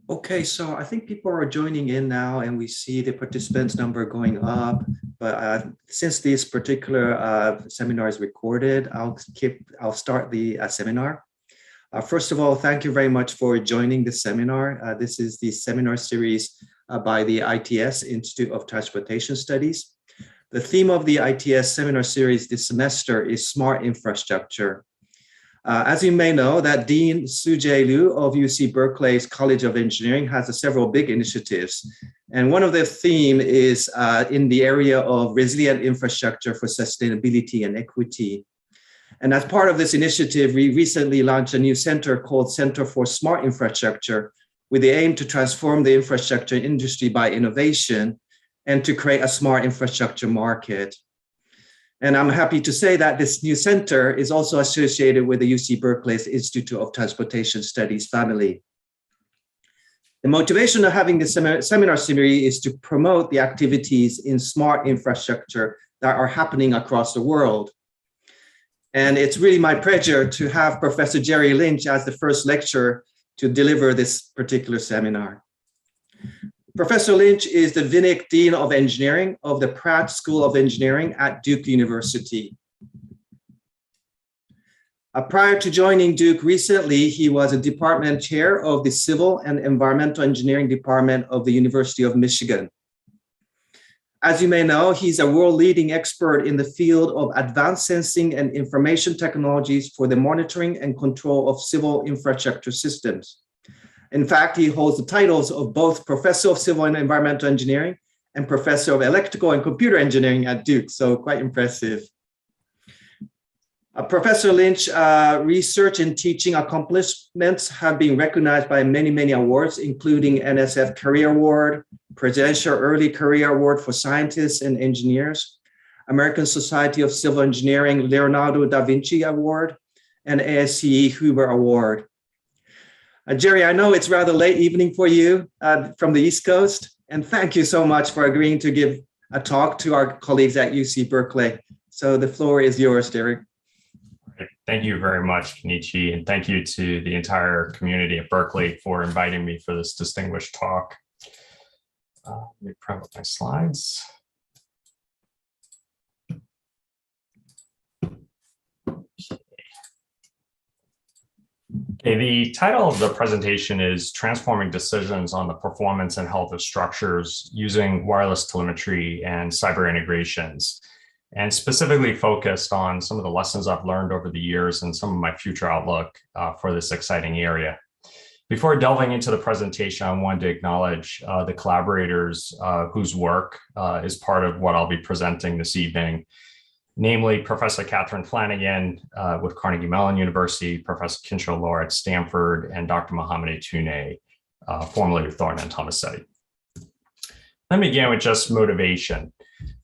Okay, so I think people are joining in now and we see the participants number going up. But since this particular seminar is recorded, I'll start the seminar. First of all, thank you very much for joining the seminar. This is the seminar series by the ITS Institute of Transportation Studies. The theme of the ITS seminar series this semester is smart infrastructure. As you may know, that Dean Sujay Liu of UC Berkeley's College of Engineering has several big initiatives. And one of the theme is in the area of resilient infrastructure for sustainability and equity. And as part of this initiative, we recently launched a new center called Center for Smart Infrastructure with the aim to transform the infrastructure industry by innovation and to create a smart infrastructure market. And I'm happy to say that this new center is also associated with the UC Berkeley's Institute of Transportation Studies family. The motivation of having this seminar series is to promote the activities in smart infrastructure that are happening across the world. And it's really my pleasure to have Professor Jerry Lynch as the first lecturer to deliver this particular seminar. Professor Lynch is the Vinik Dean of Engineering of the Pratt School of Engineering at Duke University. Prior to joining Duke recently, he was a department chair of the Civil and Environmental Engineering Department of the University of Michigan. As you may know, he's a world-leading expert in the field of advanced sensing and information technologies for the monitoring and control of civil infrastructure systems. In fact, he holds the titles of both Professor of Civil and Environmental Engineering and Professor of Electrical and Computer Engineering at Duke, so quite impressive. Professor Lynch research and teaching accomplishments have been recognized by many, many awards, including NSF Career Award, Presidential Early Career Award for Scientists and Engineers, American Society of Civil Engineering Leonardo da Vinci Award, and ASCE Huber Award. Jerry, I know it's rather late evening for you from the East Coast, and thank you so much for agreeing to give a talk to our colleagues at UC Berkeley. So the floor is yours, Jerry. Thank you very much, Kenichi, and thank you to the entire community at Berkeley for inviting me for this distinguished talk. Let me prep up my slides. Okay, the title of the presentation is Transforming Decisions on the Performance and Health of Structures Using Wireless Telemetry and Cyber Integrations, and specifically focused on some of the lessons I've learned over the years and some of my future outlook for this exciting area. Before delving into the presentation, I wanted to acknowledge the collaborators whose work is part of what I'll be presenting this evening, namely Professor Catherine Flanagan with Carnegie Mellon University, Professor Kinshal Law at Stanford, and Dr. Mohamed Toune, formerly with Thornton and Tomasetti. Let me begin with just motivation.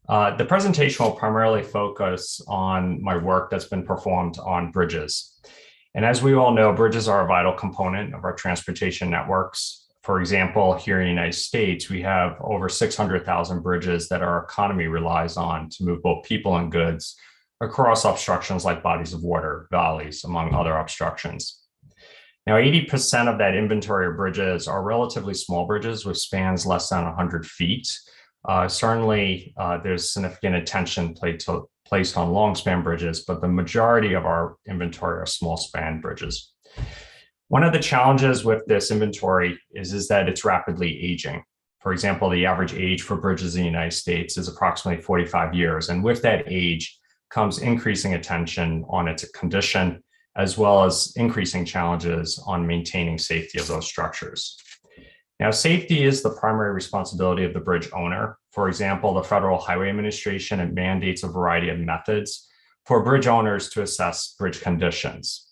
The presentation will primarily focus on my work that's been performed on bridges. And as we all know, bridges are a vital component of our transportation networks. For example, here in the United States, we have over 600,000 bridges that our economy relies on to move both people and goods across obstructions like bodies of water, valleys, among other obstructions. Now, 80% of that inventory of bridges are relatively small bridges with spans less than 100 feet. Certainly, there's significant attention placed on long span bridges, but the majority of our inventory are small span bridges. One of the challenges with this inventory is that it's rapidly aging. For example, the average age for bridges in the United States is approximately 45 years. And with that age comes increasing attention on its condition, as well as increasing challenges on maintaining safety of those structures. Now, safety is the primary responsibility of the bridge owner. For example, the Federal Highway Administration mandates a variety of methods for bridge owners to assess bridge conditions.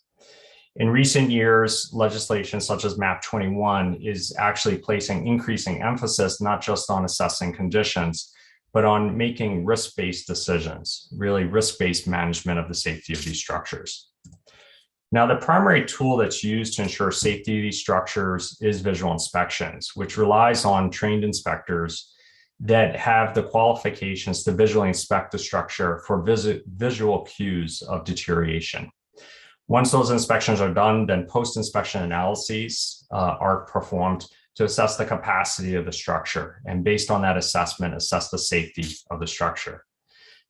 In recent years, legislation such as MAP 21 is actually placing increasing emphasis not just on assessing conditions, but on making risk-based decisions, really risk-based management of the safety of these structures. Now, the primary tool that's used to ensure safety of these structures is visual inspections, which relies on trained inspectors that have the qualifications to visually inspect the structure for visual cues of deterioration. Once those inspections are done, then post-inspection analyses are performed to assess the capacity of the structure, and based on that assessment, assess the safety of the structure.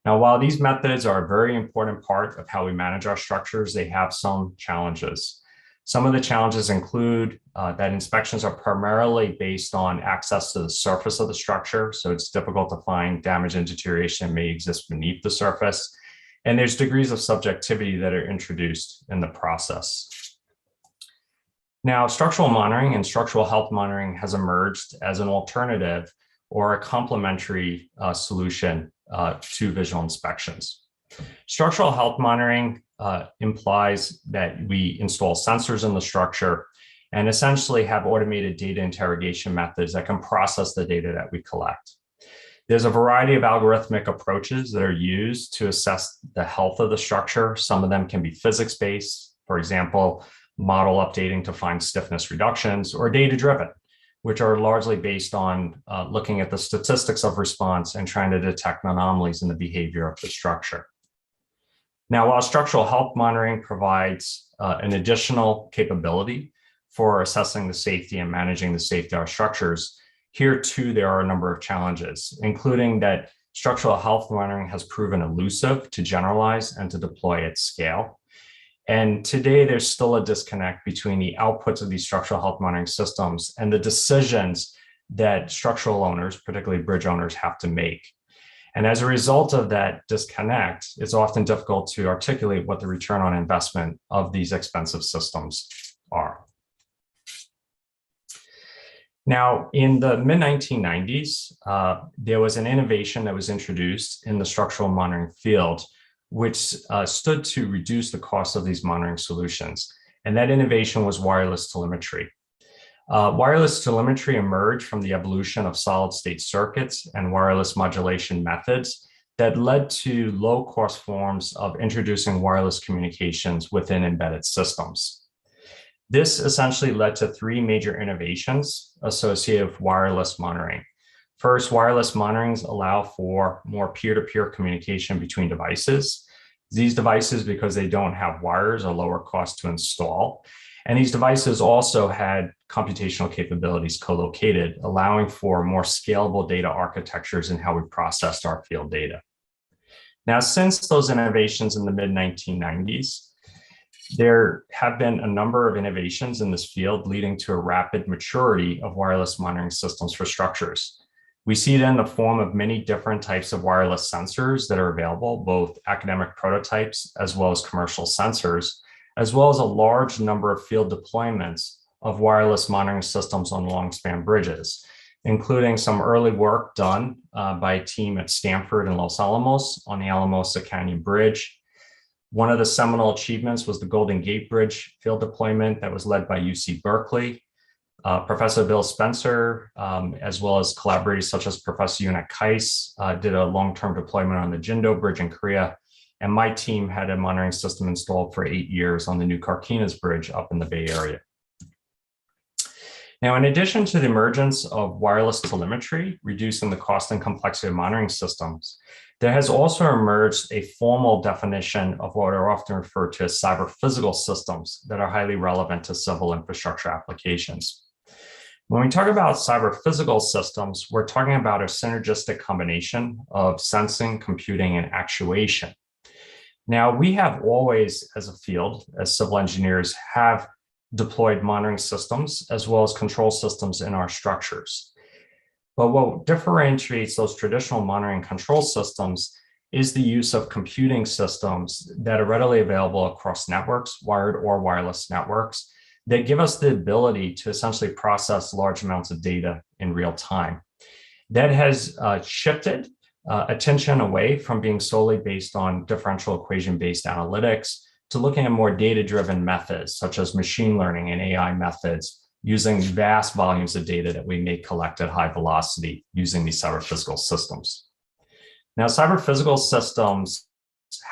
Now, while these methods are a very important part of how we manage our structures, they have some challenges. Some of the challenges include that inspections are primarily based on access to the surface of the structure, so it's difficult to find damage and deterioration that may exist beneath the surface. And there's degrees of subjectivity that are introduced in the process. Now, structural monitoring and structural health monitoring has emerged as an alternative or a complementary solution to visual inspections. Structural health monitoring implies that we install sensors in the structure and essentially have automated data interrogation methods that can process the data that we collect. There's a variety of algorithmic approaches that are used to assess the health of the structure. Some of them can be physics-based, for example, model updating to find stiffness reductions, or data-driven, which are largely based on looking at the statistics of response and trying to detect anomalies in the behavior of the structure. Now, while structural health monitoring provides an additional capability for assessing the safety and managing the safety of our structures, here too, there are a number of challenges, including that structural health monitoring has proven elusive to generalize and to deploy at scale. And today, there's still a disconnect between the outputs of these structural health monitoring systems and the decisions that structural owners, particularly bridge owners, have to make. And as a result of that disconnect, it's often difficult to articulate what the return on investment of these expensive systems are. Now, in the mid-1990s, there was an innovation that was introduced in the structural monitoring field, which stood to reduce the cost of these monitoring solutions. And that innovation was wireless telemetry. Wireless telemetry emerged from the evolution of solid-state circuits and wireless modulation methods that led to low-cost forms of introducing wireless communications within embedded systems. This essentially led to three major innovations associated with wireless monitoring. First, wireless monitorings allow for more peer-to-peer communication between devices. These devices, because they don't have wires, are lower cost to install. And these devices also had computational capabilities co-located, allowing for more scalable data architectures in how we processed our field data. Now, since those innovations in the mid-1990s, there have been a number of innovations in this field leading to a rapid maturity of wireless monitoring systems for structures. We see it in the form of many different types of wireless sensors that are available, both academic prototypes as well as commercial sensors, as well as a large number of field deployments of wireless monitoring systems on long-span bridges, including some early work done by a team at Stanford and Los Alamos on the Alamosa Canyon Bridge. One of the seminal achievements was the Golden Gate Bridge field deployment that was led by UC Berkeley. Professor Bill Spencer, as well as collaborators such as Professor Vinik did a long-term deployment on the Jindo Bridge in Korea. And my team had a monitoring system installed for 8 years on the New Carquinez Bridge up in the Bay Area. Now, in addition to the emergence of wireless telemetry, reducing the cost and complexity of monitoring systems, there has also emerged a formal definition of what are often referred to as cyber-physical systems that are highly relevant to civil infrastructure applications. When we talk about cyber-physical systems, we're talking about a synergistic combination of sensing, computing, and actuation. Now, we have always, as a field, as civil engineers, have deployed monitoring systems as well as control systems in our structures. But what differentiates those traditional monitoring control systems is the use of computing systems that are readily available across networks, wired or wireless networks, that give us the ability to essentially process large amounts of data in real time. That has shifted attention away from being solely based on differential equation-based analytics to looking at more data-driven methods, such as machine learning and AI methods, using vast volumes of data that we may collect at high velocity using these cyber-physical systems. Now, cyber-physical systems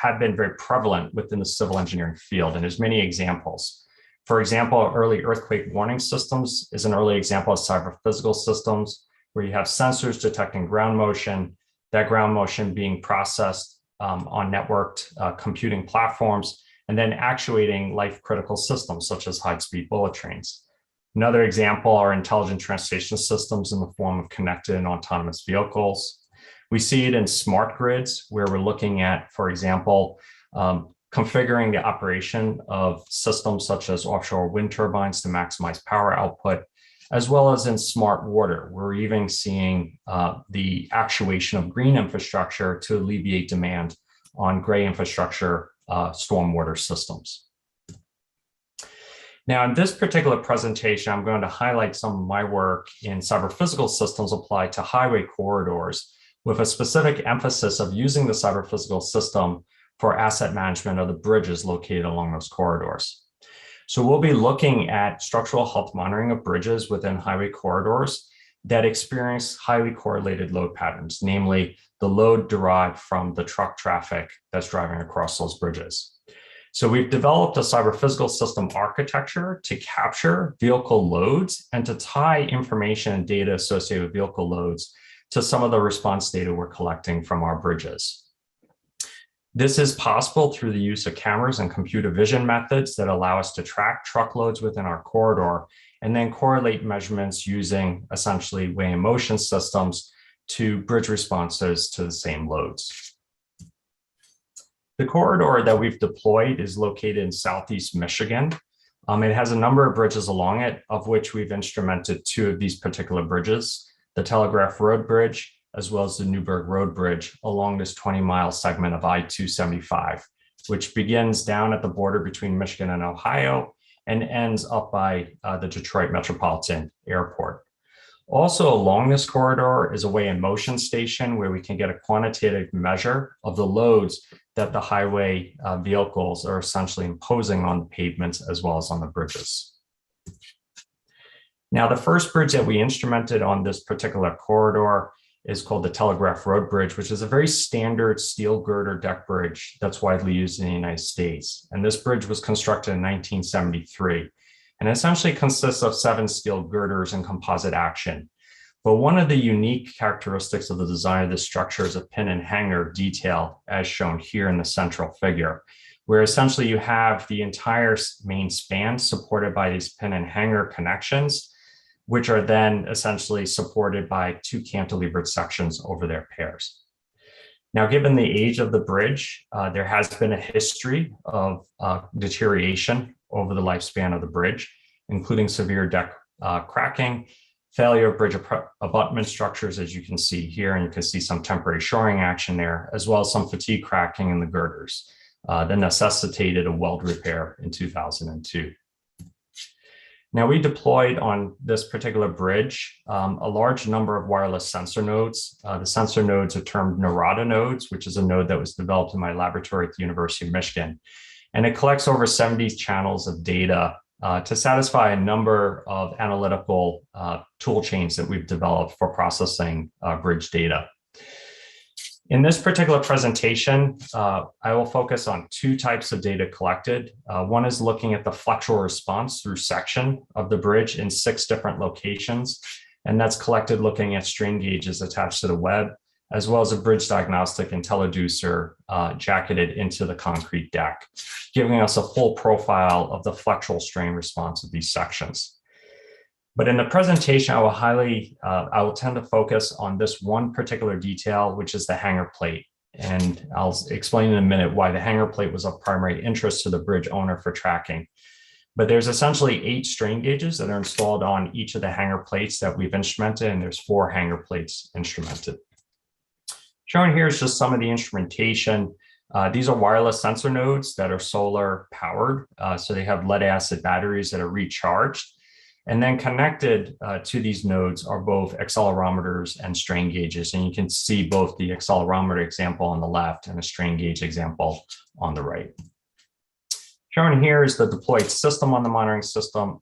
have been very prevalent within the civil engineering field, and there's many examples. For example, early earthquake warning systems is an early example of cyber-physical systems where you have sensors detecting ground motion, that ground motion being processed on networked computing platforms, and then actuating life-critical systems such as high-speed bullet trains. Another example are intelligent transportation systems in the form of connected and autonomous vehicles. We see it in smart grids, where we're looking at, for example, configuring the operation of systems such as offshore wind turbines to maximize power output, as well as in smart water. We're even seeing the actuation of green infrastructure to alleviate demand on gray infrastructure stormwater systems. Now, in this particular presentation, I'm going to highlight some of my work in cyber-physical systems applied to highway corridors, with a specific emphasis of using the cyber-physical system for asset management of the bridges located along those corridors. So we'll be looking at structural health monitoring of bridges within highway corridors that experience highly correlated load patterns, namely the load derived from the truck traffic that's driving across those bridges. So we've developed a cyber-physical system architecture to capture vehicle loads and to tie information and data associated with vehicle loads to some of the response data we're collecting from our bridges. This is possible through the use of cameras and computer vision methods that allow us to track truckloads within our corridor and then correlate measurements using essentially weigh and motion systems to bridge responses to the same loads. The corridor that we've deployed is located in Southeast Michigan. It has a number of bridges along it, of which we've instrumented 2 of these particular bridges, the Telegraph Road Bridge, as well as the Newberg Road Bridge along this 20-mile segment of I-275, which begins down at the border between Michigan and Ohio and ends up by the Detroit Metropolitan Airport. Also along this corridor is a weigh and motion station where we can get a quantitative measure of the loads that the highway vehicles are essentially imposing on the pavements as well as on the bridges. Now, the first bridge that we instrumented on this particular corridor is called the Telegraph Road Bridge, which is a very standard steel girder deck bridge that's widely used in the United States. And this bridge was constructed in 1973 and essentially consists of 7 steel girders in composite action. But one of the unique characteristics of the design of this structure is a pin and hanger detail, as shown here in the central figure, where essentially you have the entire main span supported by these pin and hanger connections, which are then essentially supported by 2 cantilevered sections over their pairs. Now, given the age of the bridge, there has been a history of deterioration over the lifespan of the bridge, including severe deck cracking, failure of bridge abutment structures, as you can see here, and you can see some temporary shoring action there, as well as some fatigue cracking in the girders that necessitated a weld repair in 2002. Now, we deployed on this particular bridge a large number of wireless sensor nodes. The sensor nodes are termed Narada nodes, which is a node that was developed in my laboratory at the University of Michigan. And it collects over 70 channels of data to satisfy a number of analytical tool chains that we've developed for processing bridge data. In this particular presentation, I will focus on 2 types of data collected. One is looking at the flexural response through section of the bridge in 6 different locations, and that's collected looking at strain gauges attached to the web, as well as a bridge diagnostic intelliducer jacketed into the concrete deck, giving us a full profile of the flexural strain response of these sections. But in the presentation, I will tend to focus on this one particular detail, which is the hanger plate. And I'll explain in a minute why the hanger plate was of primary interest to the bridge owner for tracking. But there's essentially 8 strain gauges that are installed on each of the hanger plates that we've instrumented, and there's 4 hanger plates instrumented. Shown here is just some of the instrumentation. These are wireless sensor nodes that are solar powered. So they have lead acid batteries that are recharged. And then connected to these nodes are both accelerometers and strain gauges. And you can see both the accelerometer example on the left and a strain gauge example on the right. Shown here is the deployed system on the monitoring system.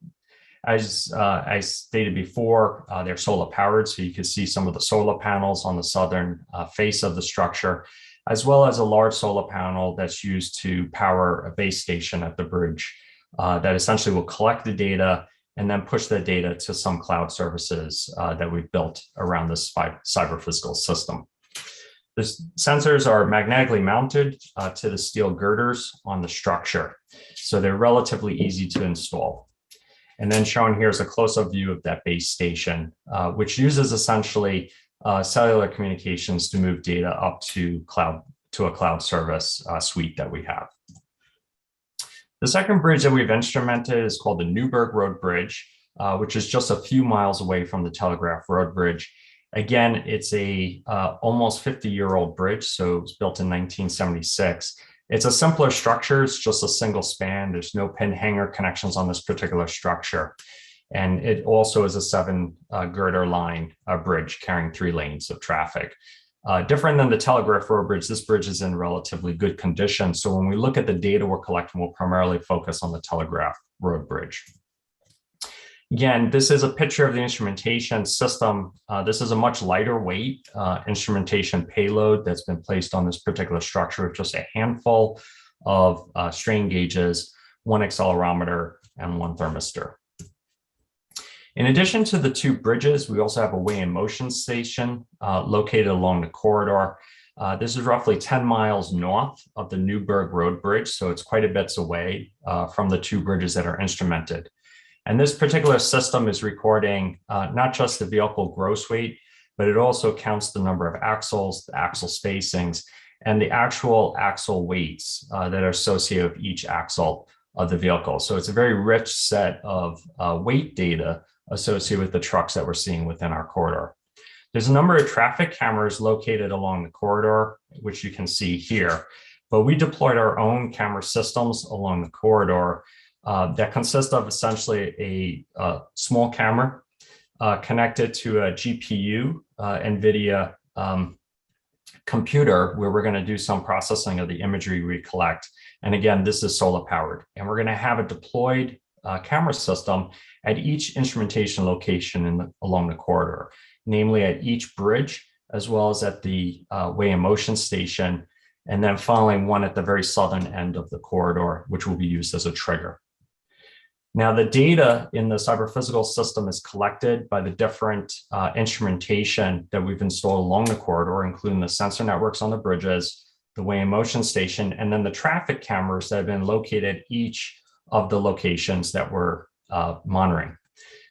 As I stated before, they're solar powered. So you can see some of the solar panels on the southern face of the structure, as well as a large solar panel that's used to power a base station at the bridge that essentially will collect the data and then push the data to some cloud services that we've built around this cyber-physical system. The sensors are magnetically mounted to the steel girders on the structure, so they're relatively easy to install. And then shown here is a close-up view of that base station, which uses essentially cellular communications to move data up to a cloud service suite that we have. The second bridge that we've instrumented is called the Newberg Road Bridge, which is just a few miles away from the Telegraph Road Bridge. Again, it's a almost 50-year-old bridge, so it was built in 1976. It's a simpler structure. It's just a single span. There's no pin hanger connections on this particular structure. And it also is a 7 girder line bridge carrying 3 lanes of traffic. Different than the Telegraph Road Bridge, this bridge is in relatively good condition. So when we look at the data we're collecting, we'll primarily focus on the Telegraph Road Bridge. Again, this is a picture of the instrumentation system. This is a much lighter weight instrumentation payload that's been placed on this particular structure with just a handful of strain gauges, 1 accelerometer, and 1 thermistor. In addition to the 2 bridges, we also have a weigh in motion station located along the corridor. This is roughly 10 miles north of the Newberg Road Bridge, so it's quite a bit away from the 2 bridges that are instrumented. And this particular system is recording not just the vehicle gross weight, but it also counts the number of axles, the axle spacings, and the actual axle weights that are associated with each axle of the vehicle. So it's a very rich set of weight data associated with the trucks that we're seeing within our corridor. There's a number of traffic cameras located along the corridor, which you can see here, but we deployed our own camera systems along the corridor that consist of essentially a small camera connected to a GPU NVIDIA computer where we're going to do some processing of the imagery we collect. And again, this is solar powered. And we're going to have a deployed camera system at each instrumentation location along the corridor, namely at each bridge, as well as at the weigh in motion station, and then finally 1 at the very southern end of the corridor, which will be used as a trigger. Now, the data in the cyber-physical system is collected by the different instrumentation that we've installed along the corridor, including the sensor networks on the bridges, the weigh in motion station, and then the traffic cameras that have been located at each of the locations that we're monitoring.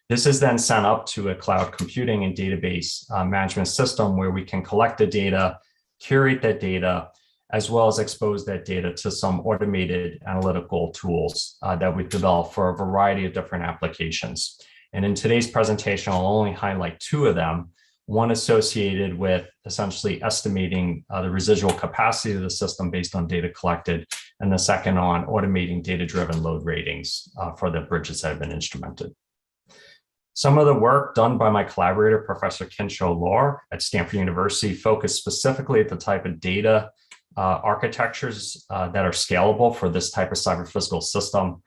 This is then sent up to a cloud computing and database management system where we can collect the data, curate that data, as well as expose that data to some automated analytical tools that we've developed for a variety of different applications. And in today's presentation, I'll only highlight 2 of them, one associated with essentially estimating the residual capacity of the system based on data collected, and the second on automating data-driven load ratings for the bridges that have been instrumented. Some of the work done by my collaborator, Professor Kinsho Lrfr at Stanford University, focused specifically at the type of data architectures that are scalable for this type of cyber-physical system.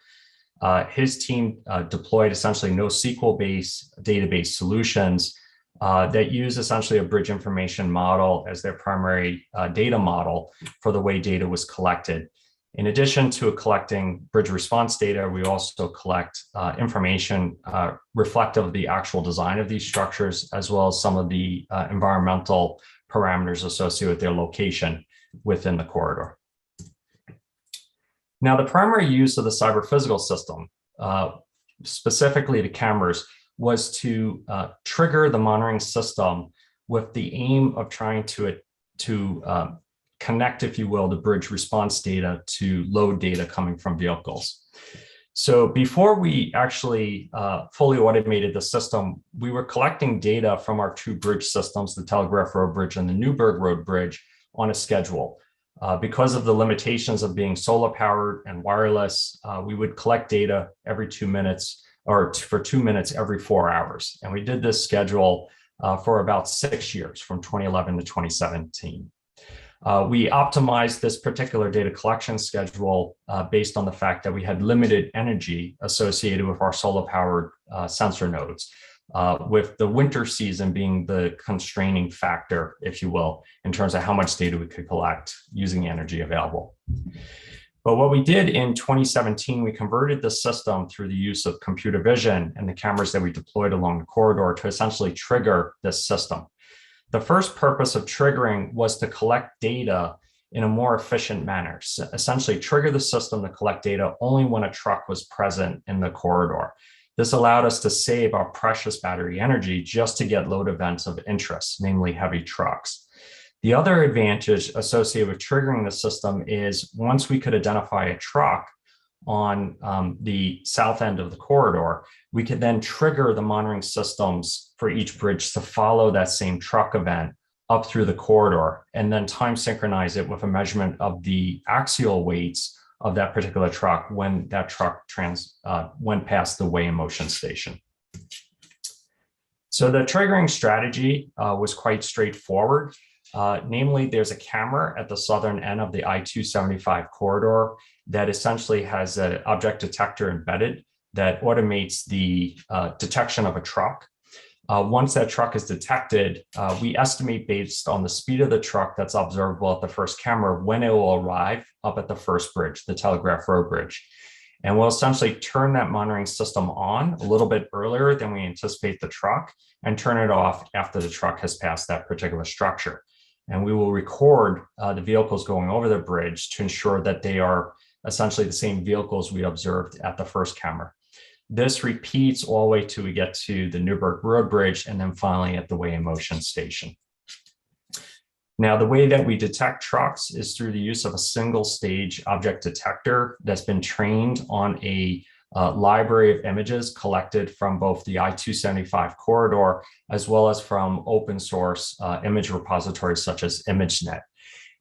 His team deployed essentially NoSQL-based database solutions that use essentially a bridge information model as their primary data model for the way data was collected. In addition to collecting bridge response data, we also collect information reflective of the actual design of these structures, as well as some of the environmental parameters associated with their location within the corridor. Now, the primary use of the cyber-physical system, specifically the cameras, was to trigger the monitoring system with the aim of trying to connect, if you will, the bridge response data to load data coming from vehicles. So before we actually fully automated the system, we were collecting data from our 2 bridge systems, the Telegraph Road Bridge and the Newberg Road Bridge, on a schedule. Because of the limitations of being solar powered and wireless, we would collect data every 2 minutes or for 2 minutes every 4 hours. And we did this schedule for about 6 years, from 2011 to 2017. We optimized this particular data collection schedule based on the fact that we had limited energy associated with our solar powered sensor nodes, with the winter season being the constraining factor, if you will, in terms of how much data we could collect using the energy available. But what we did in 2017, we converted the system through the use of computer vision and the cameras that we deployed along the corridor to essentially trigger this system. The first purpose of triggering was to collect data in a more efficient manner, so essentially trigger the system to collect data only when a truck was present in the corridor. This allowed us to save our precious battery energy just to get load events of interest, namely heavy trucks. The other advantage associated with triggering the system is once we could identify a truck on the south end of the corridor, we could then trigger the monitoring systems for each bridge to follow that same truck event up through the corridor, and then time synchronize it with a measurement of the axial weights of that particular truck when that truck went past the weigh in motion station. So the triggering strategy was quite straightforward. Namely, there's a camera at the southern end of the I-275 corridor that essentially has an object detector embedded that automates the detection of a truck. Once that truck is detected, we estimate based on the speed of the truck that's observable at the first camera when it will arrive up at the first bridge, the Telegraph Road Bridge. And we'll essentially turn that monitoring system on a little bit earlier than we anticipate the truck and turn it off after the truck has passed that particular structure. And we will record the vehicles going over the bridge to ensure that they are essentially the same vehicles we observed at the first camera. This repeats all the way till we get to the Newberg Road Bridge and then finally at the weigh in motion station. Now, the way that we detect trucks is through the use of a single stage object detector that's been trained on a library of images collected from both the I-275 corridor as well as from open source image repositories such as ImageNet.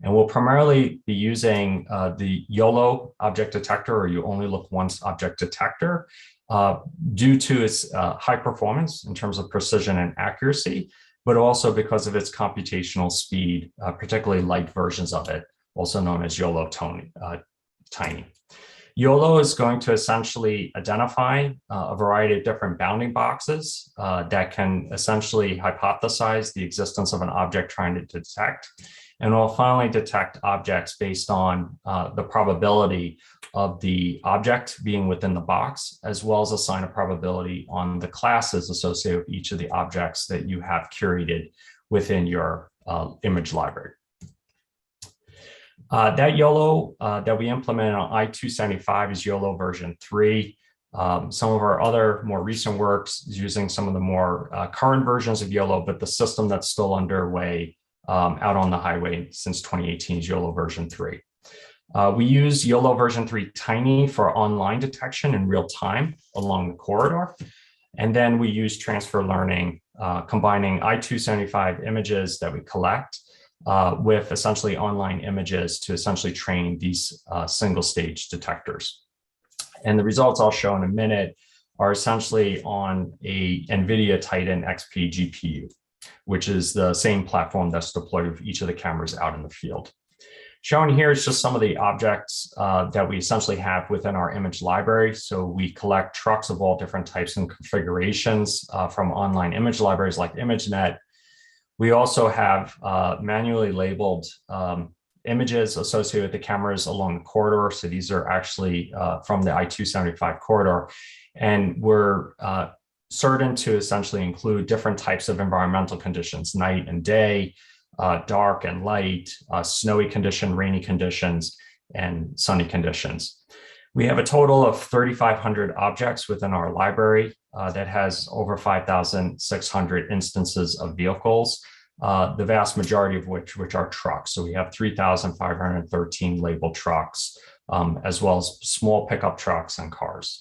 And we'll primarily be using the Yolo object detector, or you only look once object detector, due to its high performance in terms of precision and accuracy, but also because of its computational speed, particularly light versions of it, also known as Yolo Tiny. Yolo is going to essentially identify a variety of different bounding boxes that can essentially hypothesize the existence of an object trying to detect. And we'll finally detect objects based on the probability of the object being within the box, as well as assign a probability on the classes associated with each of the objects that you have curated within your image library. That Yolo that we implemented on I-275 is Yolo version 3. Some of our other more recent works is using some of the more current versions of Yolo, but the system that's still underway out on the highway since 2018 is Yolo version 3. We use Yolo version 3 Tiny for online detection in real time along the corridor. And then we use transfer learning, combining I-275 images that we collect with essentially online images to essentially train these single stage detectors. And the results I'll show in a minute are essentially on a NVIDIA Titan XP GPU, which is the same platform that's deployed with each of the cameras out in the field. Shown here is just some of the objects that we essentially have within our image library. So we collect trucks of all different types and configurations from online image libraries like ImageNet. We also have manually labeled images associated with the cameras along the corridor. So these are actually from the I-275 corridor. And we're certain to essentially include different types of environmental conditions, night and day, dark and light, snowy condition, rainy conditions, and sunny conditions. We have a total of 3,500 objects within our library that has over 5,600 instances of vehicles, the vast majority of which are trucks. So we have 3,513 labeled trucks, as well as small pickup trucks and cars.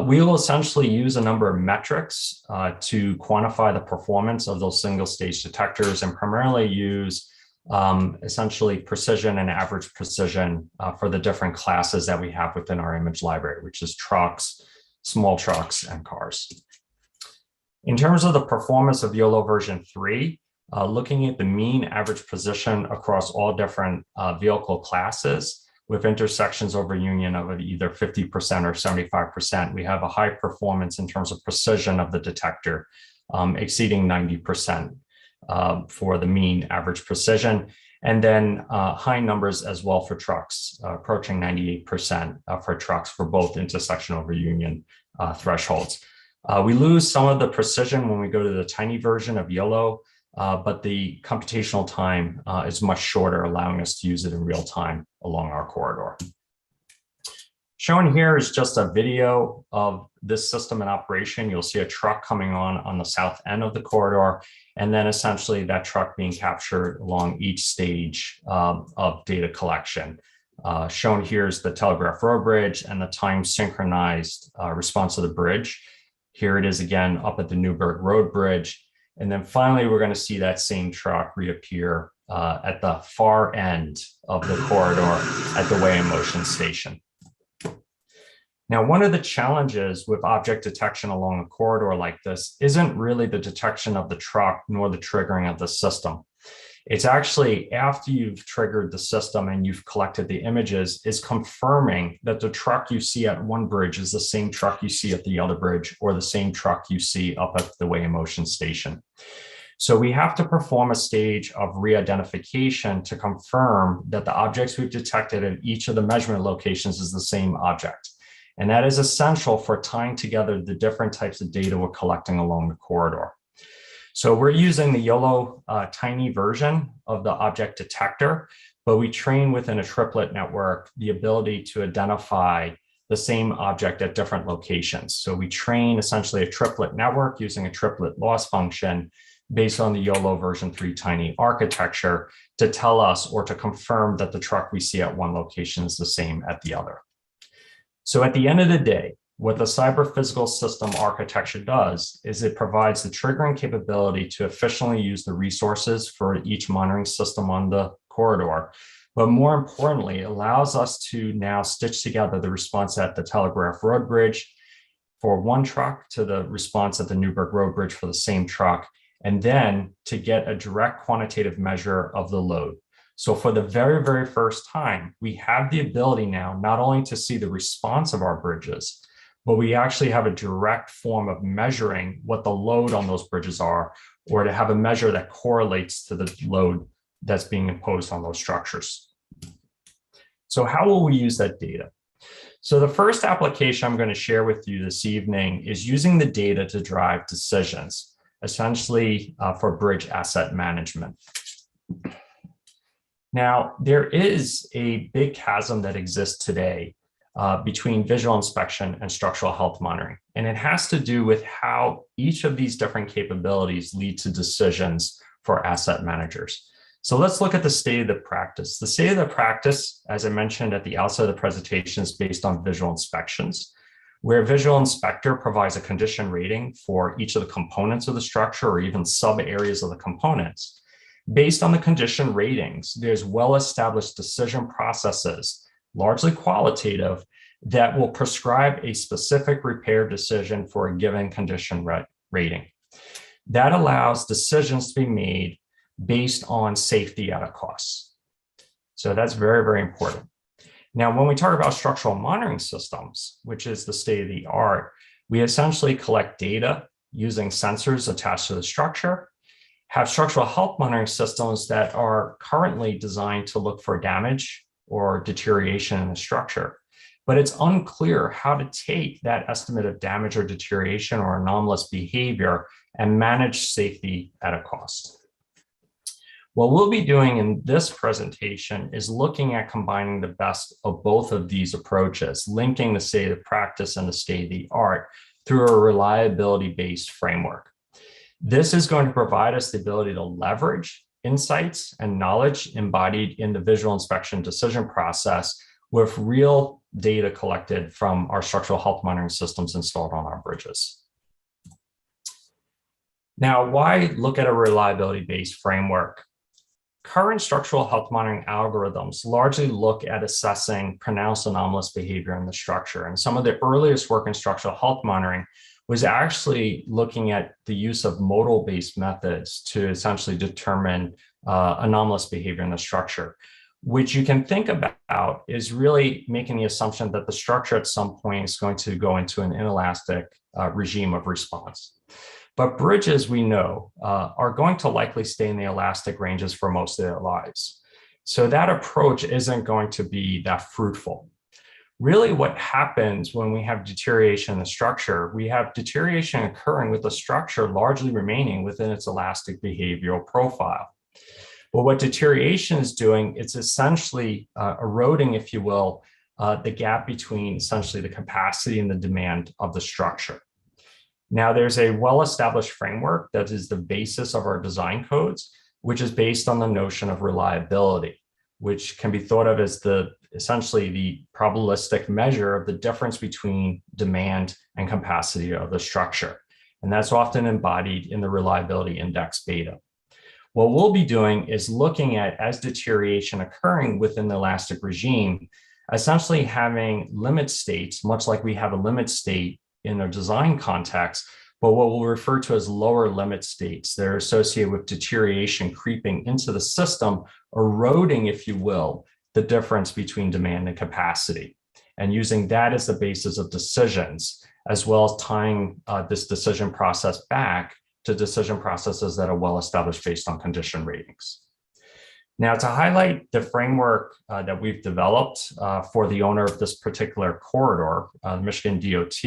We will essentially use a number of metrics to quantify the performance of those single stage detectors, and primarily use essentially precision and average precision for the different classes that we have within our image library, which is trucks, small trucks, and cars. In terms of the performance of Yolo version 3, looking at the mean average position across all different vehicle classes, with intersections over union of either 50% or 75%, we have a high performance in terms of precision of the detector, exceeding 90% for the mean average precision. And then high numbers as well for trucks, approaching 98% for trucks for both intersection over union thresholds. We lose some of the precision when we go to the tiny version of Yolo, but the computational time is much shorter, allowing us to use it in real time along our corridor. Shown here is just a video of this system in operation. You'll see a truck coming on the south end of the corridor, and then essentially that truck being captured along each stage of data collection. Shown here is the Telegraph road bridge and the time synchronized response of the bridge. Here it is again up at the Newberg road bridge. And then finally, we're going to see that same truck reappear at the far end of the corridor at the weigh in motion station. Now, one of the challenges with object detection along a corridor like this isn't really the detection of the truck nor the triggering of the system. It's actually after you've triggered the system and you've collected the images is confirming that the truck you see at one bridge is the same truck you see at the other bridge or the same truck you see up at the weigh in motion station. So we have to perform a stage of re-identification to confirm that the objects we've detected at each of the measurement locations is the same object. And that is essential for tying together the different types of data we're collecting along the corridor. So we're using the Yolo tiny version of the object detector, but we train within a triplet network the ability to identify the same object at different locations. So we train essentially a triplet network using a triplet loss function based on the Yolo version 3 tiny architecture to tell us or to confirm that the truck we see at one location is the same at the other. So at the end of the day, what the cyber physical system architecture does is it provides the triggering capability to efficiently use the resources for each monitoring system on the corridor. But more importantly, it allows us to now stitch together the response at the Telegraph road bridge for one truck to the response at the Newberg road bridge for the same truck, and then to get a direct quantitative measure of the load. So for the very, very first time, we have the ability now not only to see the response of our bridges, but we actually have a direct form of measuring what the load on those bridges are, or to have a measure that correlates to the load that's being imposed on those structures. So how will we use that data? So the first application I'm going to share with you this evening is using the data to drive decisions, essentially for bridge asset management. Now, there is a big chasm that exists today between visual inspection and structural health monitoring. And it has to do with how each of these different capabilities lead to decisions for asset managers. So let's look at the state of the practice. The state of the practice, as I mentioned at the outset of the presentation, is based on visual inspections, where a visual inspector provides a condition rating for each of the components of the structure or even sub areas of the components. Based on the condition ratings, there's well-established decision processes, largely qualitative, that will prescribe a specific repair decision for a given condition rating. That allows decisions to be made based on safety at a cost. So that's very, very important. Now, when we talk about structural monitoring systems, which is the state of the art, we essentially collect data using sensors attached to the structure, have structural health monitoring systems that are currently designed to look for damage or deterioration in the structure. But it's unclear how to take that estimate of damage or deterioration or anomalous behavior and manage safety at a cost. What we'll be doing in this presentation is looking at combining the best of both of these approaches, linking the state of practice and the state of the art through a reliability-based framework. This is going to provide us the ability to leverage insights and knowledge embodied in the visual inspection decision process with real data collected from our structural health monitoring systems installed on our bridges. Now, why look at a reliability-based framework? Current structural health monitoring algorithms largely look at assessing pronounced anomalous behavior in the structure. And some of the earliest work in structural health monitoring was actually looking at the use of modal-based methods to essentially determine anomalous behavior in the structure, which you can think about is really making the assumption that the structure at some point is going to go into an inelastic regime of response. But bridges, we know, are going to likely stay in the elastic ranges for most of their lives. So that approach isn't going to be that fruitful. Really what happens when we have deterioration in the structure, we have deterioration occurring with the structure largely remaining within its elastic behavioral profile. But what deterioration is doing, it's essentially eroding, if you will, the gap between essentially the capacity and the demand of the structure. Now, there's a well-established framework that is the basis of our design codes, which is based on the notion of reliability, which can be thought of as essentially the probabilistic measure of the difference between demand and capacity of the structure. And that's often embodied in the reliability index beta. What we'll be doing is looking at, as deterioration occurring within the elastic regime, essentially having limit states, much like we have a limit state in a design context, but what we'll refer to as lower limit states. They're associated with deterioration creeping into the system, eroding, if you will, the difference between demand and capacity, and using that as the basis of decisions, as well as tying this decision process back to decision processes that are well established based on condition ratings. Now, to highlight the framework that we've developed for the owner of this particular corridor, Michigan DOT,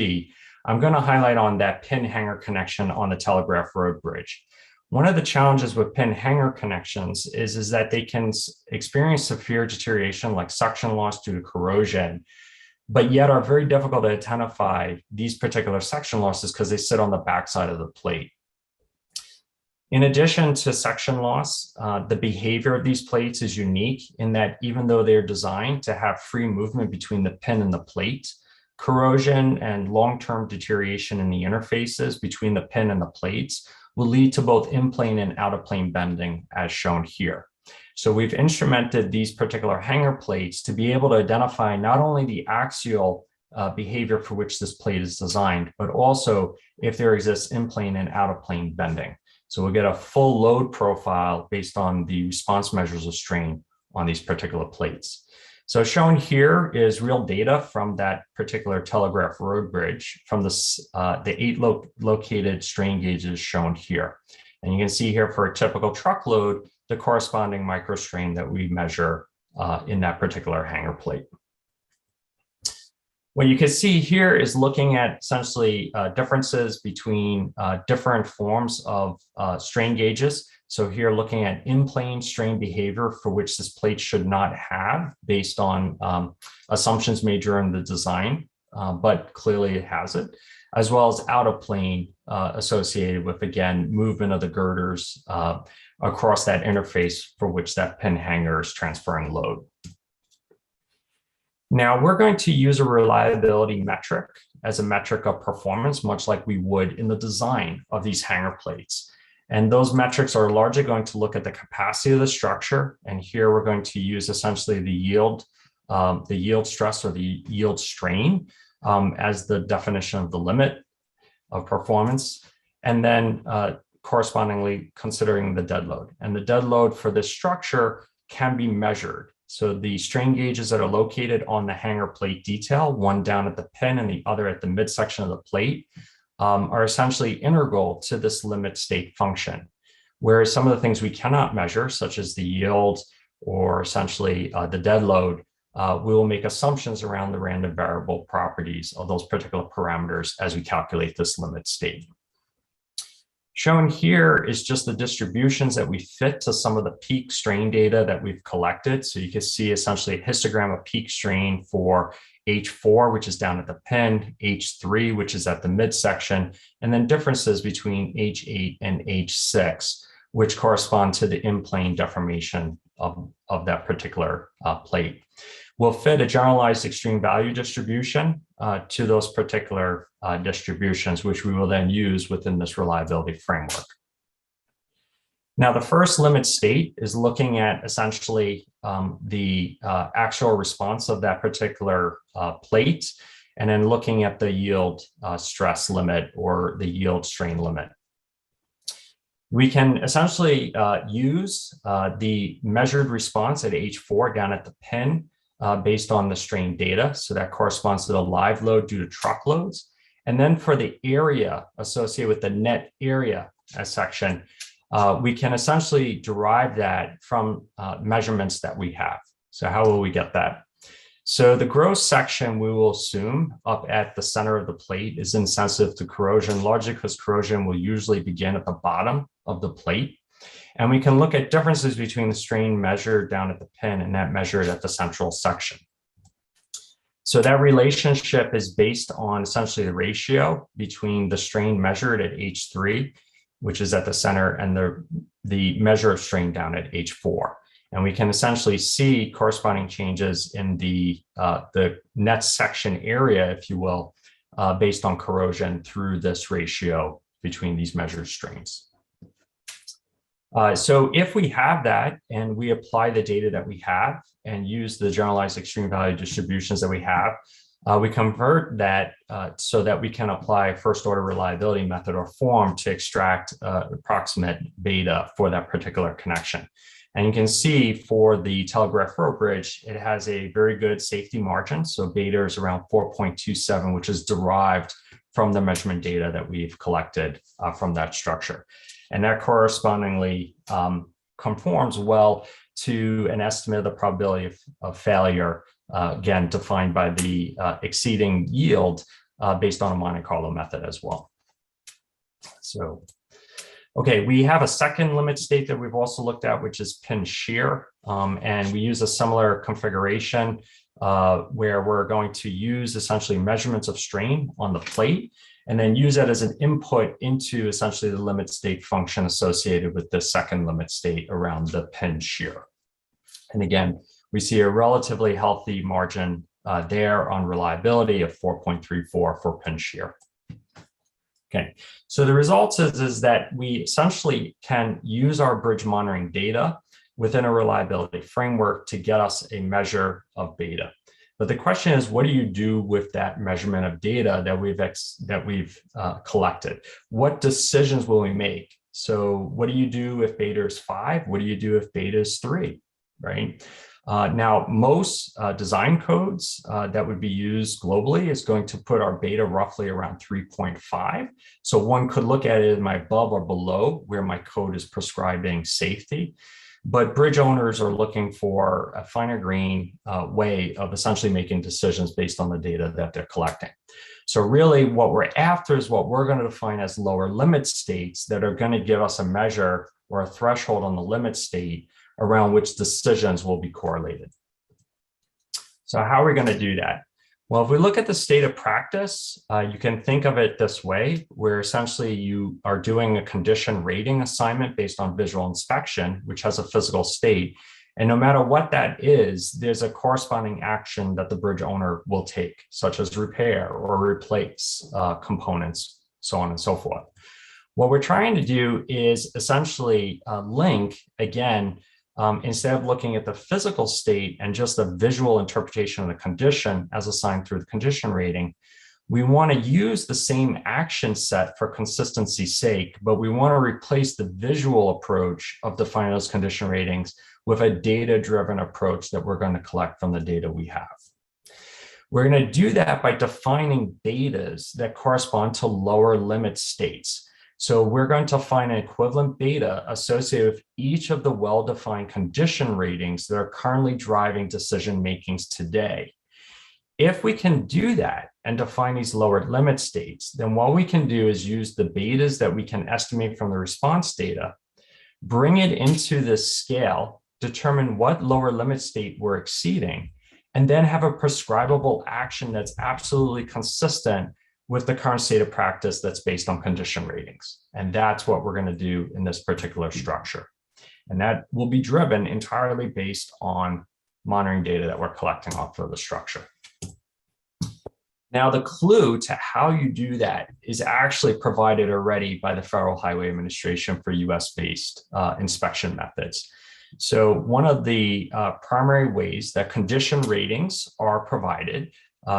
I'm going to highlight on that pin hanger connection on the Telegraph road bridge. One of the challenges with pin hanger connections is that they can experience severe deterioration like suction loss due to corrosion, but yet are very difficult to identify these particular section losses because they sit on the backside of the plate. In addition to section loss, the behavior of these plates is unique in that even though they're designed to have free movement between the pin and the plate, corrosion and long-term deterioration in the interfaces between the pin and the plates will lead to both in-plane and out-of-plane bending, as shown here. So we've instrumented these particular hanger plates to be able to identify not only the axial behavior for which this plate is designed, but also if there exists in-plane and out-of-plane bending. So we'll get a full load profile based on the response measures of strain on these particular plates. So shown here is real data from that particular Telegraph road bridge from the 8 located strain gauges shown here. And you can see here for a typical truckload, the corresponding microstrain that we measure in that particular hanger plate. What you can see here is looking at essentially differences between different forms of strain gauges. So here looking at in-plane strain behavior for which this plate should not have based on assumptions made during the design, but clearly it has it, as well as out-of-plane associated with, again, movement of the girders across that interface for which that pin hanger is transferring load. Now, we're going to use a reliability metric as a metric of performance, much like we would in the design of these hanger plates. And those metrics are largely going to look at the capacity of the structure. And here we're going to use essentially the yield stress or the yield strain as the definition of the limit of performance. And then correspondingly considering the dead load. And the dead load for this structure can be measured. So the strain gauges that are located on the hanger plate detail, one down at the pin and the other at the midsection of the plate, are essentially integral to this limit state function. Whereas some of the things we cannot measure, such as the yield or essentially the dead load, we will make assumptions around the random variable properties of those particular parameters as we calculate this limit state. Shown here is just the distributions that we fit to some of the peak strain data that we've collected. So you can see essentially a histogram of peak strain for H4, which is down at the pin, H3, which is at the midsection, and then differences between H8 and H6, which correspond to the in-plane deformation of that particular plate. We'll fit a generalized extreme value distribution to those particular distributions, which we will then use within this reliability framework. Now, the first limit state is looking at essentially the actual response of that particular plate, and then looking at the yield stress limit or the yield strain limit. We can essentially use the measured response at H4 down at the pin based on the strain data. So that corresponds to the live load due to truckloads. And then for the area associated with the net area section, we can essentially derive that from measurements that we have. So how will we get that? So the gross section, we will assume up at the center of the plate is insensitive to corrosion, largely because corrosion will usually begin at the bottom of the plate. And we can look at differences between the strain measured down at the pin and that measured at the central section. So that relationship is based on essentially the ratio between the strain measured at H3, which is at the center, and the measure of strain down at H4. And we can essentially see corresponding changes in the net section area, if you will, based on corrosion through this ratio between these measured strains. So if we have that and we apply the data that we have and use the generalized extreme value distributions that we have, we convert that so that we can apply first order reliability method or form to extract approximate beta for that particular connection. And you can see for the Telegraph rope bridge, it has a very good safety margin. So beta is around 4.27, which is derived from the measurement data that we've collected from that structure. And that correspondingly conforms well to an estimate of the probability of failure, again, defined by the exceeding yield based on a Monte Carlo method as well. So, okay, we have a second limit state that we've also looked at, which is pin shear. And we use a similar configuration where we're going to use essentially measurements of strain on the plate and then use that as an input into essentially the limit state function associated with the second limit state around the pin shear. And again, we see a relatively healthy margin there on reliability of 4.34 for pin shear. Okay, so the result is that we essentially can use our bridge monitoring data within a reliability framework to get us a measure of beta. But the question is, what do you do with that measurement of data that we've collected? What decisions will we make? So what do you do if beta is 5? What do you do if beta is 3, right? Now, most design codes that would be used globally is going to put our beta roughly around 3.5. So one could look at it as my above or below where my code is prescribing safety. But bridge owners are looking for a finer grain way of essentially making decisions based on the data that they're collecting. So really what we're after is what we're going to define as lower limit states that are going to give us a measure or a threshold on the limit state around which decisions will be correlated. So how are we going to do that? Well, if we look at the state of practice, you can think of it this way, where essentially you are doing a condition rating assignment based on visual inspection, which has a physical state. And no matter what that is, there's a corresponding action that the bridge owner will take, such as repair or replace components, so on and so forth. What we're trying to do is essentially link, again, instead of looking at the physical state and just the visual interpretation of the condition as assigned through the condition rating, we want to use the same action set for consistency's sake, but we want to replace the visual approach of defining those condition ratings with a data-driven approach that we're going to collect from the data we have. We're going to do that by defining betas that correspond to lower limit states. So we're going to find an equivalent beta associated with each of the well-defined condition ratings that are currently driving decision makings today. If we can do that and define these lower limit states, then what we can do is use the betas that we can estimate from the response data, bring it into this scale, determine what lower limit state we're exceeding, and then have a prescribable action that's absolutely consistent with the current state of practice that's based on condition ratings. And that's what we're going to do in this particular structure. And that will be driven entirely based on monitoring data that we're collecting off of the structure. Now, the clue to how you do that is actually provided already by the Federal Highway Administration for US-based inspection methods. So one of the primary ways that condition ratings are provided,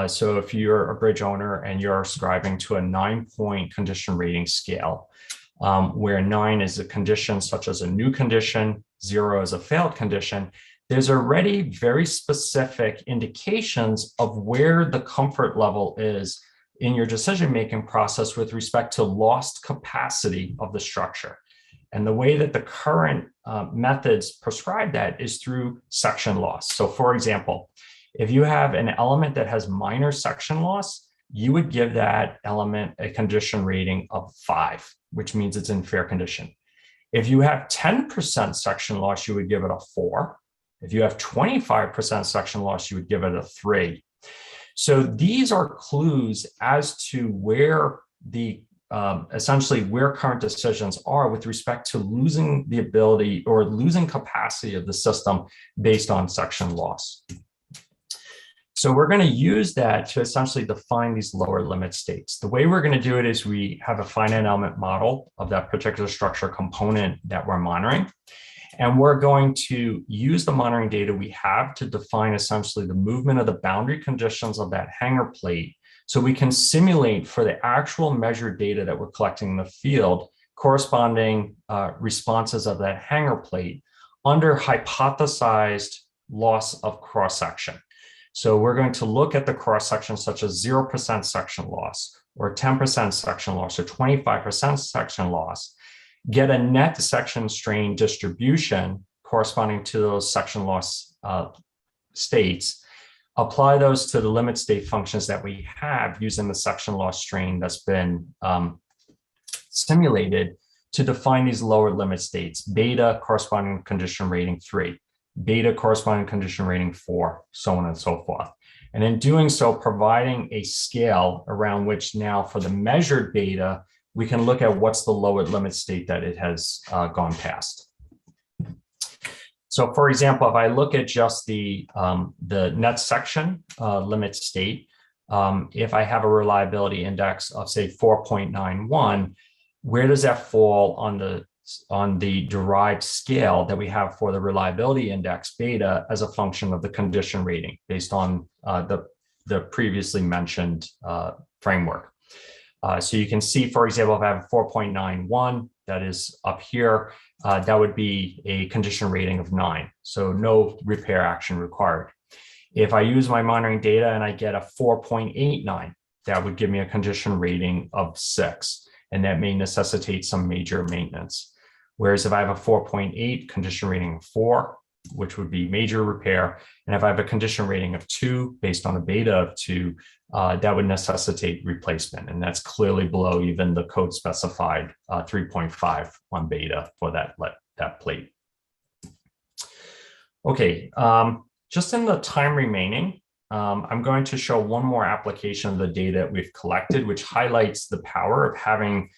so if you're a bridge owner and you're ascribing to a 9-point condition rating scale, where 9 is a condition such as a new condition, 0 is a failed condition, there's already very specific indications of where the comfort level is in your decision-making process with respect to lost capacity of the structure. And the way that the current methods prescribe that is through section loss. So for example, if you have an element that has minor section loss, you would give that element a condition rating of 5, which means it's in fair condition. If you have 10% section loss, you would give it a 4. If you have 25% section loss, you would give it a 3. So these are clues as to where the essentially where current decisions are with respect to losing the ability or losing capacity of the system based on section loss. So we're going to use that to essentially define these lower limit states. The way we're going to do it is we have a finite element model of that particular structure component that we're monitoring. And we're going to use the monitoring data we have to define essentially the movement of the boundary conditions of that hanger plate, so we can simulate for the actual measured data that we're collecting in the field, corresponding responses of that hanger plate under hypothesized loss of cross-section. So we're going to look at the cross-section such as 0% section loss, or 10% section loss, or 25% section loss, get a net section strain distribution corresponding to those section loss states, apply those to the limit state functions that we have using the section loss strain that's been simulated to define these lower limit states, beta corresponding condition rating 3, beta corresponding condition rating 4, so on and so forth. And in doing so, providing a scale around which now for the measured beta, we can look at what's the lower limit state that it has gone past. So for example, if I look at just the net section limit state, if I have a reliability index of say 4.91, where does that fall on the derived scale that we have for the reliability index beta as a function of the condition rating based on the previously mentioned framework? So you can see, for example, if I have 4.91, that is up here, that would be a condition rating of 9. So no repair action required. If I use my monitoring data and I get a 4.89, that would give me a condition rating of 6. And that may necessitate some major maintenance. Whereas if I have a 4.8 condition rating of 4, which would be major repair, and if I have a condition rating of 2 based on a beta of 2, that would necessitate replacement. And that's clearly below even the code specified 3.5 on beta for that plate. Okay, just in the time remaining, I'm going to show one more application of the data we've collected, which highlights the power of having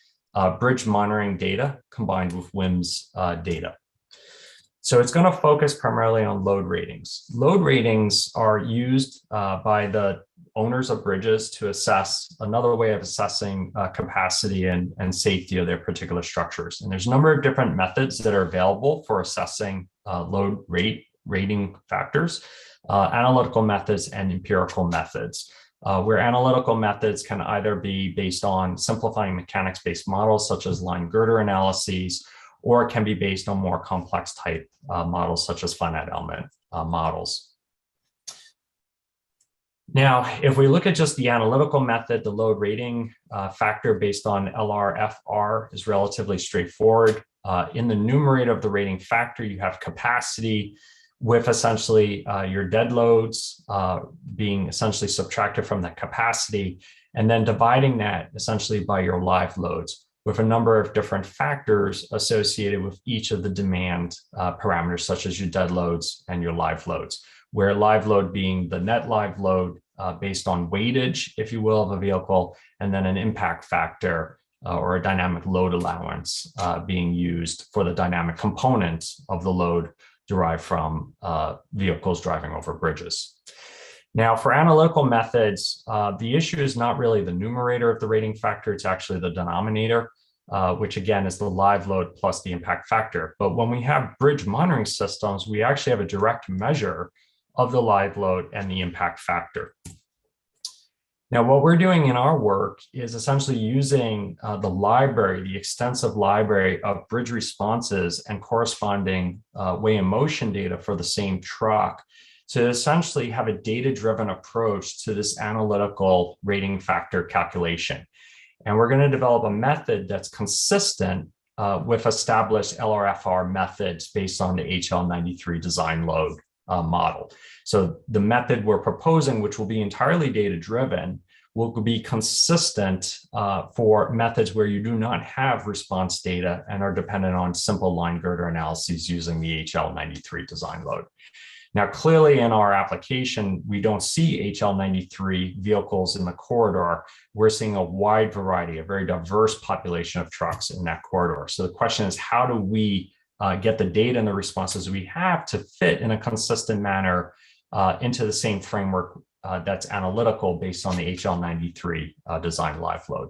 bridge monitoring data combined with WIMS data. So it's going to focus primarily on load ratings. Load ratings are used by the owners of bridges to assess another way of assessing capacity and safety of their particular structures. And there's a number of different methods that are available for assessing load rating factors, analytical methods and empirical methods, where analytical methods can either be based on simplifying mechanics-based models such as line girder analyses, or it can be based on more complex type models such as finite element models. Now, if we look at just the analytical method, the load rating factor based on Lrfr is relatively straightforward. In the numerator of the rating factor, you have capacity with essentially your dead loads being essentially subtracted from that capacity, and then dividing that essentially by your live loads, with a number of different factors associated with each of the demand parameters, such as your dead loads and your live loads, where live load being the net live load based on weightage, if you will, of a vehicle, and then an impact factor or a dynamic load allowance being used for the dynamic components of the load derived from vehicles driving over bridges. Now, for analytical methods, the issue is not really the numerator of the rating factor, it's actually the denominator, which again is the live load plus the impact factor. But when we have bridge monitoring systems, we actually have a direct measure of the live load and the impact factor. Now, what we're doing in our work is essentially using the library, the extensive library of bridge responses and corresponding weigh and motion data for the same truck to essentially have a data-driven approach to this analytical rating factor calculation. And we're going to develop a method that's consistent with established Lrfr methods based on the HL93 design load model. So the method we're proposing, which will be entirely data-driven, will be consistent for methods where you do not have response data and are dependent on simple line girder analyses using the HL93 design load. Now, clearly in our application, we don't see HL93 vehicles in the corridor. We're seeing a wide variety, a very diverse population of trucks in that corridor. So the question is, how do we get the data and the responses we have to fit in a consistent manner into the same framework that's analytical based on the HL93 design live load?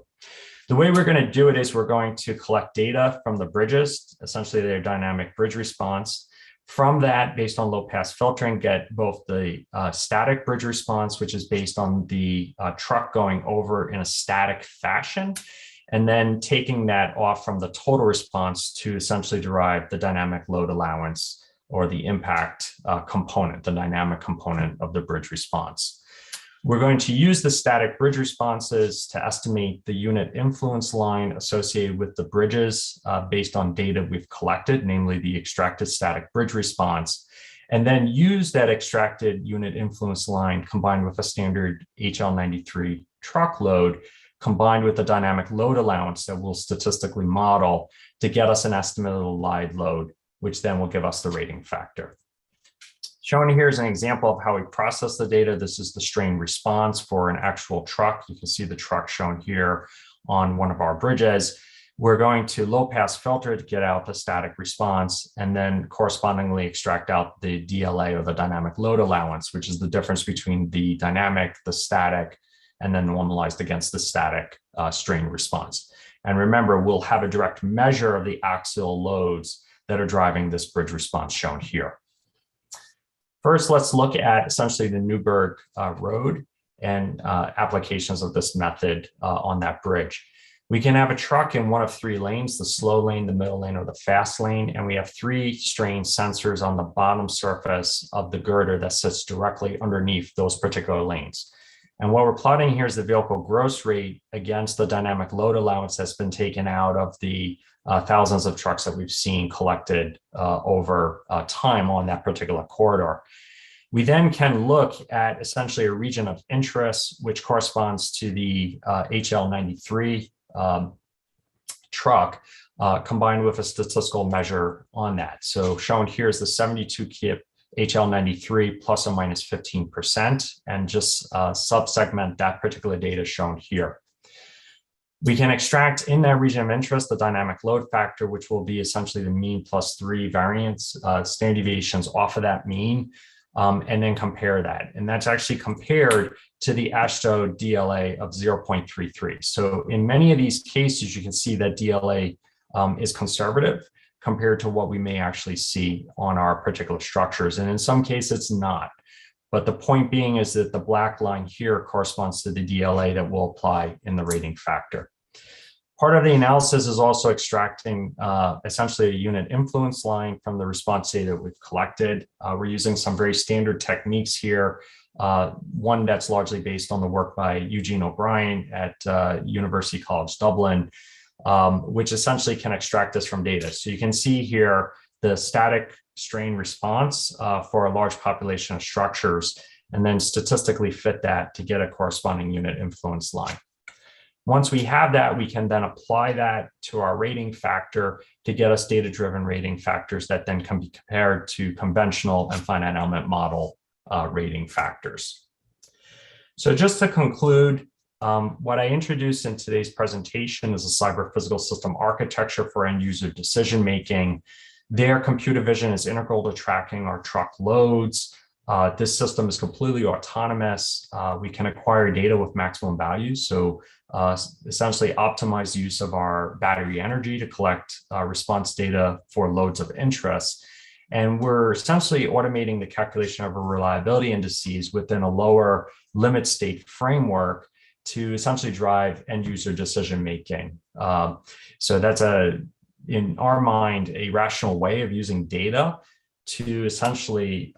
The way we're going to do it is we're going to collect data from the bridges, essentially their dynamic bridge response. From that, based on low pass filtering, get both the static bridge response, which is based on the truck going over in a static fashion, and then taking that off from the total response to essentially derive the dynamic load allowance or the impact component, the dynamic component of the bridge response. We're going to use the static bridge responses to estimate the unit influence line associated with the bridges based on data we've collected, namely the extracted static bridge response, and then use that extracted unit influence line combined with a standard HL93 truck load, combined with the dynamic load allowance that we'll statistically model to get us an estimate of the live load, which then will give us the rating factor. Shown here is an example of how we process the data. This is the strain response for an actual truck. You can see the truck shown here on one of our bridges. We're going to low pass filter to get out the static response and then correspondingly extract out the DLA or the dynamic load allowance, which is the difference between the dynamic, the static, and then normalized against the static strain response. And remember, we'll have a direct measure of the axial loads that are driving this bridge response shown here. First, let's look at essentially the Newberg road and applications of this method on that bridge. We can have a truck in one of three lanes, the slow lane, the middle lane, or the fast lane, and we have three strain sensors on the bottom surface of the girder that sits directly underneath those particular lanes. And what we're plotting here is the vehicle gross rate against the dynamic load allowance that's been taken out of the thousands of trucks that we've seen collected over time on that particular corridor. We then can look at essentially a region of interest, which corresponds to the HL93 truck, combined with a statistical measure on that. So shown here is the 72 kip HL93 plus or minus 15%, and just subsegment that particular data shown here. We can extract in that region of interest the dynamic load factor, which will be essentially the mean plus 3 variance, standard deviations off of that mean, and then compare that. And that's actually compared to the AASHTO DLA of 0.33. So in many of these cases, you can see that DLA is conservative compared to what we may actually see on our particular structures. And in some cases, it's not. But the point being is that the black line here corresponds to the DLA that will apply in the rating factor. Part of the analysis is also extracting essentially a unit influence line from the response data we've collected. We're using some very standard techniques here. One that's largely based on the work by Eugene O'Brien at University College Dublin, which essentially can extract this from data. So you can see here the static strain response for a large population of structures, and then statistically fit that to get a corresponding unit influence line. Once we have that, we can then apply that to our rating factor to get us data-driven rating factors that then can be compared to conventional and finite element model rating factors. So just to conclude, what I introduced in today's presentation is a cyber physical system architecture for end user decision-making. There, computer vision is integral to tracking our truck loads. This system is completely autonomous. We can acquire data with maximum value. So essentially optimize the use of our battery energy to collect response data for loads of interest. And we're essentially automating the calculation of our reliability indices within a lower limit state framework to essentially drive end user decision making. So that's in our mind, a rational way of using data to essentially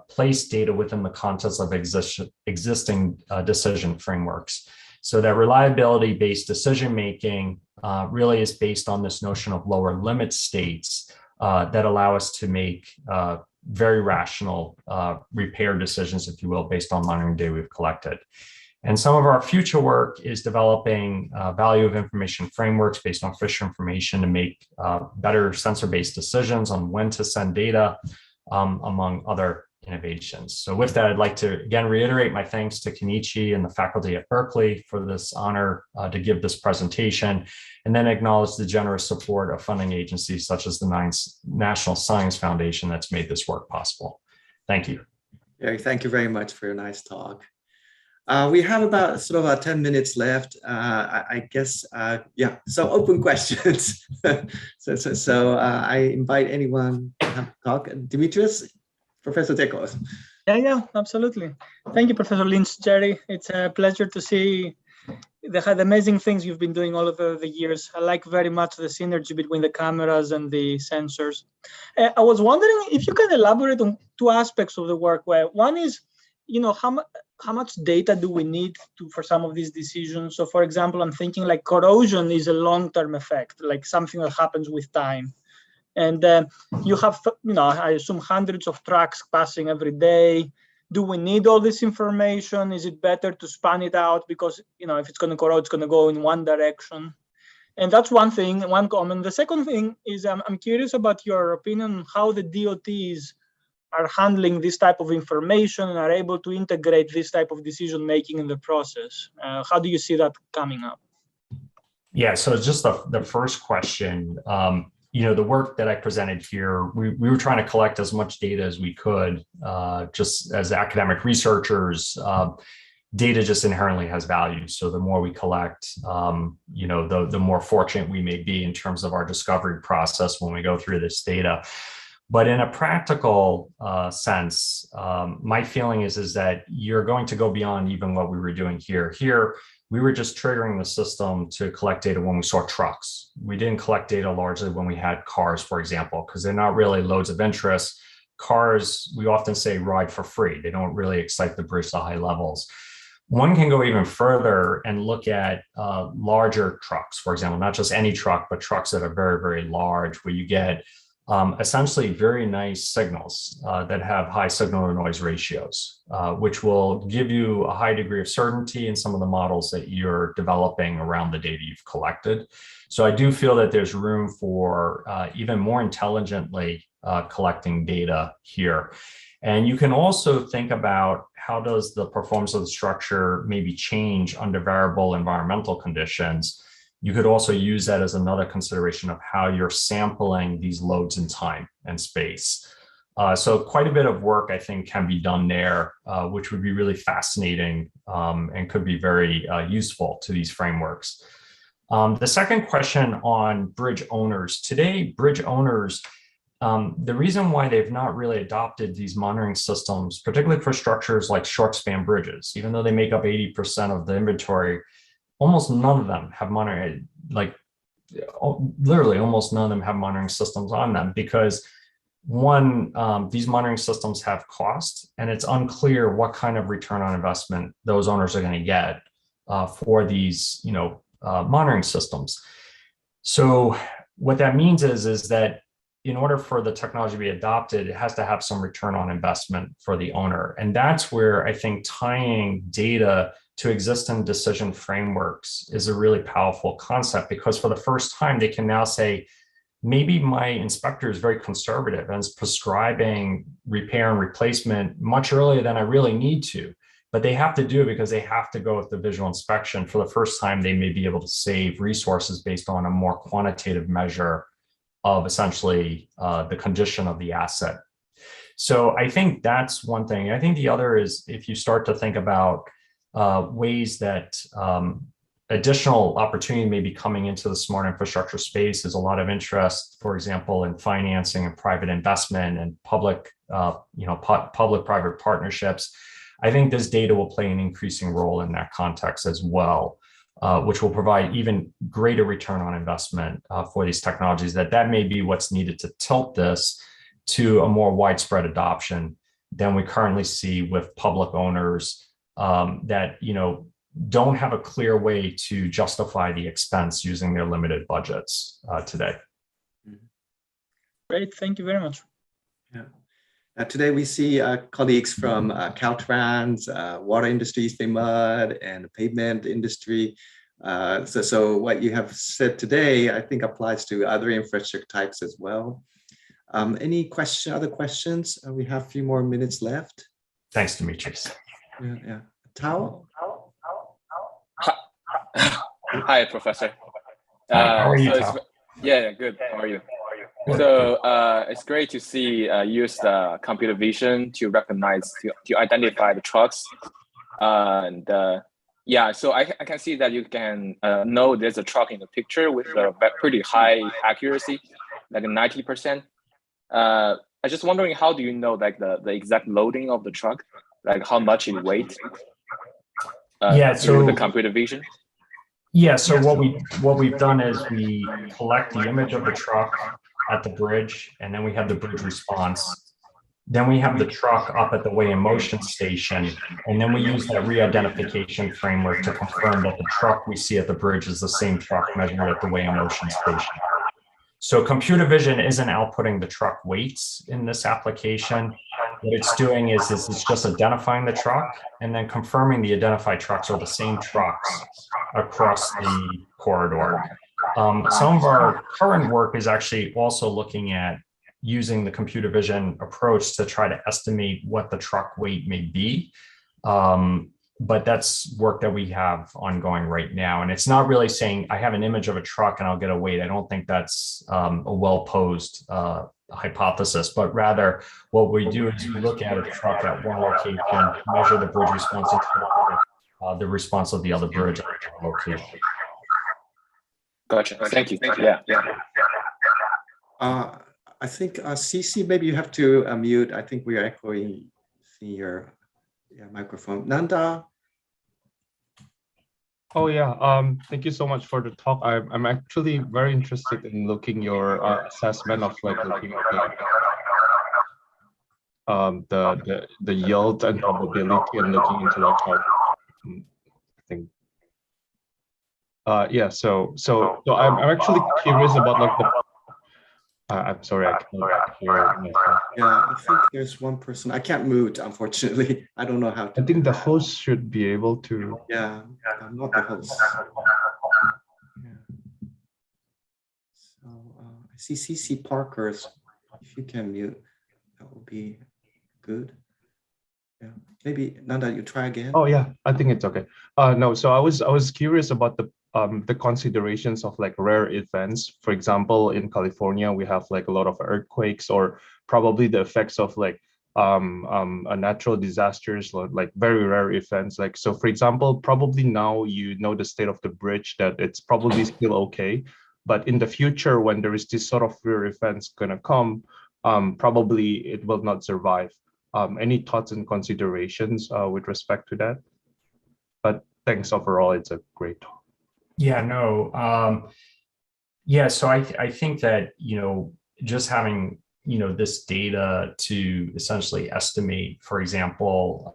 place data within the context of existing decision frameworks. So that reliability-based decision-making really is based on this notion of lower limit states that allow us to make very rational repair decisions, if you will, based on monitoring data we've collected. And some of our future work is developing value of information frameworks based on Fisher information to make better sensor-based decisions on when to send data, among other innovations. So with that, I'd like to again reiterate my thanks to Kenichi and the faculty at Berkeley for this honor to give this presentation, and then acknowledge the generous support of funding agencies such as the National Science Foundation that's made this work possible. Thank you. Yeah, thank you very much for your nice talk. We have about sort of 10 minutes left. I guess, yeah, so open questions. so I invite anyone to have a talk. Dimitris, Professor Tekos. Yeah, absolutely. Thank you, Professor Lynch, Jerry. It's a pleasure to see the amazing things you've been doing all over the years. I like very much the synergy between the cameras and the sensors. I was wondering if you can elaborate on two aspects of the work. Where one is, how much data do we need for some of these decisions? So, for example, I'm thinking like corrosion is a long-term effect, like something that happens with time. And you have, I assume hundreds of trucks passing every day. Do we need all this information? Is it better to span it out? Because, if it's going to corrode, it's going to go in one direction. And that's one thing, one comment. The second thing is I'm curious about your opinion on how the DOTs are handling this type of information and are able to integrate this type of decision-making in the process. How do you see that coming up? Yeah, so just the first question, the work that I presented here, we were trying to collect as much data as we could, just as academic researchers. Data just inherently has value. So the more we collect, the more fortunate we may be in terms of our discovery process when we go through this data. But in a practical sense, my feeling is that you're going to go beyond even what we were doing here. Here, we were just triggering the system to collect data when we saw trucks. We didn't collect data largely when we had cars, for example, because they're not really loads of interest. Cars, we often say, ride for free. They don't really excite the bridge to high levels. One can go even further and look at larger trucks, for example, not just any truck, but trucks that are very, very large, where you get essentially very nice signals that have high signal to noise ratios, which will give you a high degree of certainty in some of the models that you're developing around the data you've collected. So I do feel that there's room for even more intelligently collecting data here. And you can also think about how does the performance of the structure maybe change under variable environmental conditions. You could also use that as another consideration of how you're sampling these loads in time and space. So quite a bit of work, I think, can be done there, which would be really fascinating and could be very useful to these frameworks. The second question on bridge owners. Today, bridge owners, the reason why they've not really adopted these monitoring systems, particularly for structures like short span bridges, even though they make up 80% of the inventory, almost none of them have monitoring, literally almost none of them have monitoring systems on them because one, these monitoring systems have cost, and it's unclear what kind of return on investment those owners are going to get for these, monitoring systems. So what that means is that in order for the technology to be adopted, it has to have some return on investment for the owner. And that's where I think tying data to existing decision frameworks is a really powerful concept, because for the first time, they can now say, maybe my inspector is very conservative and is prescribing repair and replacement much earlier than I really need to, but they have to do it because they have to go with the visual inspection. For the first time, they may be able to save resources based on a more quantitative measure of essentially the condition of the asset. So I think that's one thing. I think the other is if you start to think about ways that additional opportunity may be coming into the smart infrastructure space. There's a lot of interest, for example, in financing and private investment and public-private partnerships. I think this data will play an increasing role in that context as well, which will provide even greater return on investment for these technologies. That may be what's needed to tilt this to a more widespread adoption than we currently see with public owners that don't have a clear way to justify the expense using their limited budgets today. Great, thank you very much. Yeah. Today we see colleagues from Caltrans, water industry, mud, and the pavement industry. So what you have said today, I think applies to other infrastructure types as well. Any other questions? We have a few more minutes left. Thanks, Demetrius. Yeah. Tao? Hi, Professor. Hi, how are you, so Tao? Yeah, good. How are you? Good. So it's great to see use computer vision to recognize, to identify the trucks. Yeah, so I can see that you can know there's a truck in the picture with a pretty high accuracy, like 90%. I just wondering, how do you know like the exact loading of the truck, like how much it weighs? Through the computer vision. Yeah, so what we've done is we collect the image of the truck at the bridge, and then we have the bridge response. Then we have the truck up at the weigh in motion station, and then we use that re-identification framework to confirm that the truck we see at the bridge is the same truck measured at the weigh in motion station. So computer vision isn't outputting the truck weights in this application. What it's doing is it's just identifying the truck and then confirming the identified trucks are the same trucks across the corridor. Some of our current work is actually also looking at using the computer vision approach to try to estimate what the truck weight may be. But that's work that we have ongoing right now. And it's not really saying I have an image of a truck and I'll get a weight. I don't think that's a well-posed hypothesis, but rather what we do is we look at a truck at one location, measure the bridge response, and the response of the other bridge at that location. Gotcha. Thank you. Yeah. I think CC, maybe you have to mute. I think we are echoing your microphone. Nanda? Oh yeah, thank you so much for the talk. I'm actually very interested in looking your assessment of like looking at the yield and probability and looking into like how I think yeah. So I'm actually curious about like the. I'm sorry, I can't hear myself. Yeah, I think there's one person. I can't mute, unfortunately. I don't know how to. I think the host should be able to. Yeah, I'm not the host. Yeah. So I see CC Parker's. If you can mute, that would be good. Yeah, maybe Nanda, you try again. Oh yeah, I think it's okay. No, so I was curious about the considerations of like rare events. For example, in California, we have like a lot of earthquakes or probably the effects of like natural disasters, like very rare events. Like, so for example, probably now you know the state of the bridge, that it's probably still okay. But in the future, when there is this sort of rare events gonna come, probably it will not survive. Any thoughts and considerations with respect to that? But thanks overall, it's a great talk. Yeah, no. Yeah, so I think that, just having, this data to essentially estimate, for example,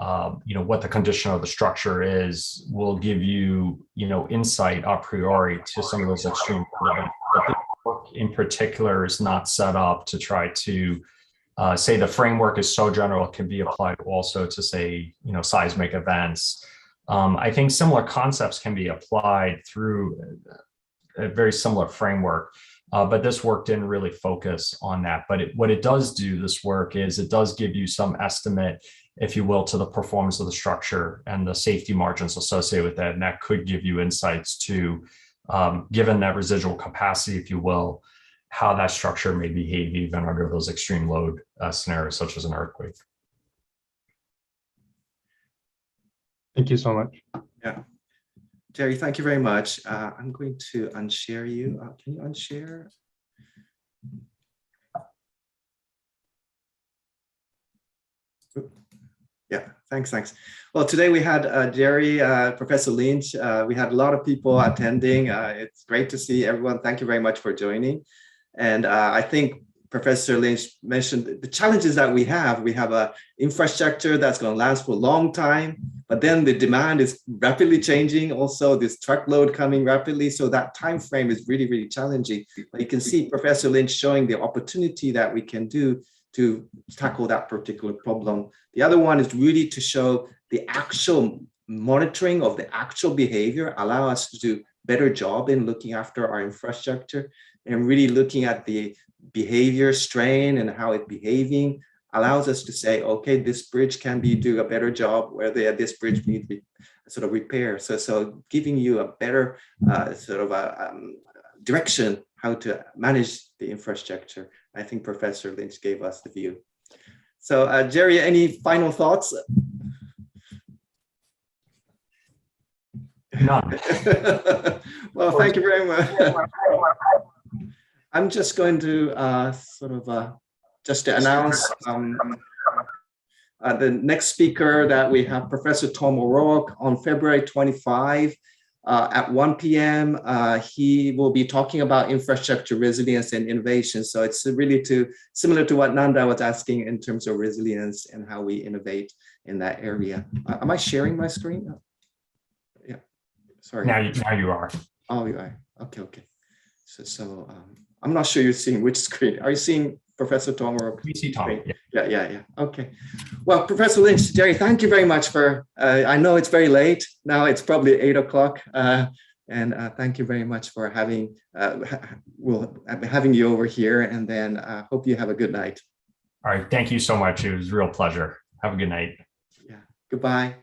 what the condition of the structure is will give you, insight a priori to some of those extreme events. But this work in particular is not set up to try to say the framework is so general, it can be applied also to say, seismic events. I think similar concepts can be applied through a very similar framework, but this work didn't really focus on that. But what it does do, this work, is it does give you some estimate, if you will, to the performance of the structure and the safety margins associated with that. And that could give you insights to, given that residual capacity, if you will, how that structure may behave even under those extreme load scenarios, such as an earthquake. Thank you so much. Yeah. Jerry, thank you very much. I'm going to unshare you. Can you unshare? Yeah, thanks. Well, today we had Jerry, Professor Lynch. We had a lot of people attending. It's great to see everyone. Thank you very much for joining. And I think Professor Lynch mentioned the challenges that we have. We have an infrastructure that's going to last for a long time, but then the demand is rapidly changing. Also, this truckload coming rapidly. So that time frame is really, really challenging. But you can see Professor Lynch showing the opportunity that we can do to tackle that particular problem. The other one is really to show the actual monitoring of the actual behavior, allow us to do a better job in looking after our infrastructure and really looking at the behavior, strain, and how it's behaving, allows us to say, okay, this bridge can do a better job, where this bridge needs sort of repair. So giving you a better sort of a direction how to manage the infrastructure. I think Professor Lynch gave us the view. So Jerry, any final thoughts? None. Well, thank you very much. I'm just going to sort of just to announce the next speaker that we have, Professor Tom O'Rourke, on February 25 at 1 p.m. He will be talking about infrastructure resilience and innovation. So it's really similar to what Nanda was asking in terms of resilience and how we innovate in that area. Am I sharing my screen? Yeah, sorry. Now you are. Oh, you are. Okay. So I'm not sure you're seeing which screen. Are you seeing Professor Tom O'Rourke? We see Tom. Yeah. Okay. Well, Professor Lynch, Jerry, thank you very much for, I know it's very late. Now it's probably 8 o'clock. And thank you very much for having you over here. And then hope you have a good night. All right. Thank you so much. It was a real pleasure. Have a good night. Yeah. Goodbye.